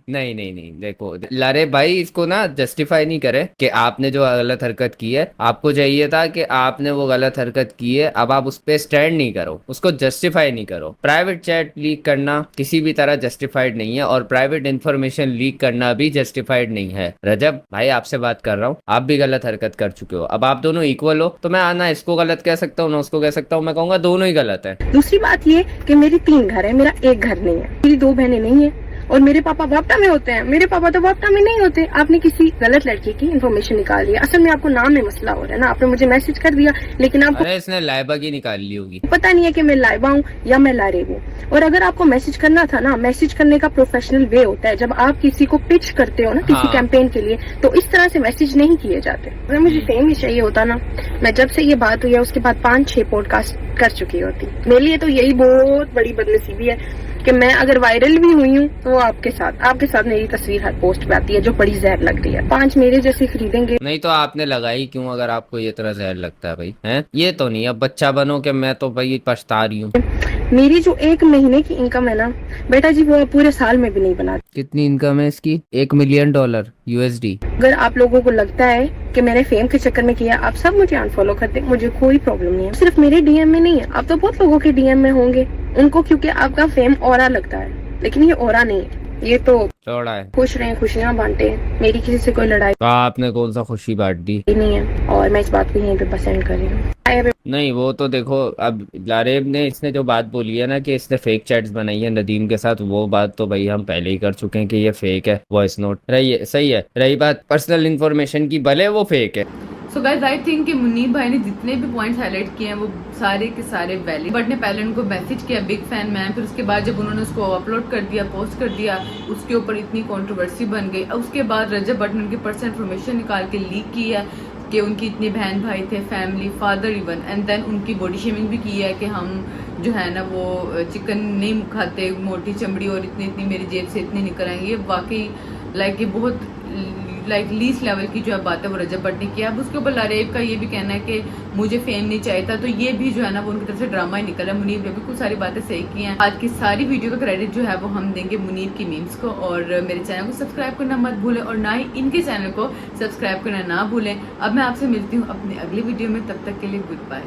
Speaker 2: नहीं देखो लारे भाई, इसको ना जस्टिफाई नहीं करे कि आपने जो गलत हरकत की है। आपको चाहिए था कि आपने वो गलत हरकत की है, अब आप उस पर स्टैंड नहीं करो, उसको जस्टिफाई नहीं करो। प्राइवेट चैट लीक करना किसी भी तरह जस्टिफाइड नहीं है और प्राइवेट इंफॉर्मेशन लीक करना भी जस्टिफाइड नहीं है। रजब भाई आपसे बात कर रहा हूँ, आप भी गलत हरकत कर चुके हो, अब आप दोनों इक्वल हो। तो मैं ना इसको गलत कह सकता हूँ ना उसको कह सकता हूँ, मैं कहूँगा दोनों ही गलत है।
Speaker 5: दूसरी बात ये कि मेरी 3 घर है, मेरा एक घर नहीं है, मेरी 2 बहनें नहीं है, और मेरे पापा वापटा में होते हैं, मेरे पापा तो वापटा में नहीं होते। आपने किसी गलत लड़की की इन्फॉर्मेशन निकाल लिया। असल में आपको नाम में मसला हो रहा है ना, आपने मुझे मैसेज कर दिया, लेकिन आपको
Speaker 2: अरे इसने लाइबा की निकाल ली होगी,
Speaker 5: पता नहीं है कि मैं लाइबा हूँ या मैं लारेब हूँ। और अगर आपको मैसेज करना था ना, मैसेज करने का प्रोफेशनल वे होता है। जब आप किसी को पिच करते हो ना किसी कैंपेन के लिए, तो इस तरह से मैसेज नहीं किए जाते। अगर मुझे फेम ही चाहिए होता ना, मैं जब से ये बात हुई है उसके बाद 5-6 पॉडकास्ट कर चुकी होती। मेरे लिए तो यही बहुत बड़ी बदनसीबी है कि मैं अगर वायरल भी हुई हूँ तो आपके साथ मेरी तस्वीर हर पोस्ट पे आती है जो बड़ी जहर लग रही है। 5 मेरे जैसे खरीदेंगे
Speaker 2: नहीं तो आपने लगाई क्यों अगर आपको ये तरह जहर लगता है भाई? हैं ये तो नहीं, अब बच्चा बनो कि मैं तो भाई पछता रही हूँ।
Speaker 5: मेरी जो 1 महीने की इनकम है ना बेटा जी, वो पूरे साल में भी नहीं बनाती।
Speaker 2: कितनी इनकम है इसकी? $1 मिलियन USD।
Speaker 5: अगर आप लोगों को लगता है कि मैंने फेम के चक्कर में किया, आप सब मुझे अनफॉलो कर दे, मुझे कोई प्रॉब्लम नहीं है। सिर्फ मेरे डीएम में नहीं है, आप तो बहुत लोगों के डीएम में होंगे, उनको क्योंकि आपका फेम ऑरा लगता है, लेकिन ये ऑरा नहीं है, ये तो
Speaker 2: चौड़ा है।
Speaker 5: खुश रहे, खुशियाँ बांटे, मेरी किसी से कोई लड़ाई
Speaker 2: तो आपने कौन सा खुशी बांट दी?
Speaker 5: नहीं है। और मैं इस बात को यहीं पे बस एंड कर रही हूँ।
Speaker 2: नहीं वो तो देखो, अब लारेब ने इसने जो बात बोली है ना कि इसने फेक चैट्स बनाई है नदीम के साथ, वो बात तो भाई हम पहले ही कर चुके हैं कि ये फेक है, वॉइस नोट रही है। सही है, रही बात पर्सनल इन्फॉर्मेशन की, भले वो फेक है।
Speaker 1: सो गाइस आई थिंक कि मुनीब भाई ने जितने भी पॉइंट्स हाईलाइट किए हैं वो सारे के सारे वैलिड। बट ने पहले उनको मैसेज किया बिग फैन मैन, फिर उसके बाद जब उन्होंने उसको अपलोड कर दिया, पोस्ट कर दिया, उसके ऊपर इतनी कंट्रोवर्सी बन गई। उसके बाद रजब बट ने उनकी पर्सनल इन्फॉर्मेशन निकाल के लीक की है कि उनकी इतने बहन भाई थे, family, father even, and then उनकी बॉडी शेमिंग भी की है कि हम जो है ना वो चिकन नहीं खाते, मोटी चमड़ी और इतनी इतनी मेरी जेब से इतनी निकल आएंगी। ये वाकई लाइक ये बहुत लाइक लीस्ट लेवल की जो है बात है वो रजब भट्ट ने किया। अब उसके ऊपर लारेब का ये भी कहना है कि मुझे फेम नहीं चाहिए था, तो ये भी जो है ना वो उनकी तरफ से ड्रामा ही निकला है। मुनीब ने बिल्कुल सारी बातें सही की हैं। आज की सारी वीडियो का क्रेडिट जो है वो हम देंगे मुनीब की मीम्स को। और मेरे चैनल को सब्सक्राइब करना मत भूलें और ना ही इनके चैनल को सब्सक्राइब करना ना भूलें। अब मैं आपसे मिलती हूँ अपनी अगली वीडियो में, तब तक के लिए गुड बाय।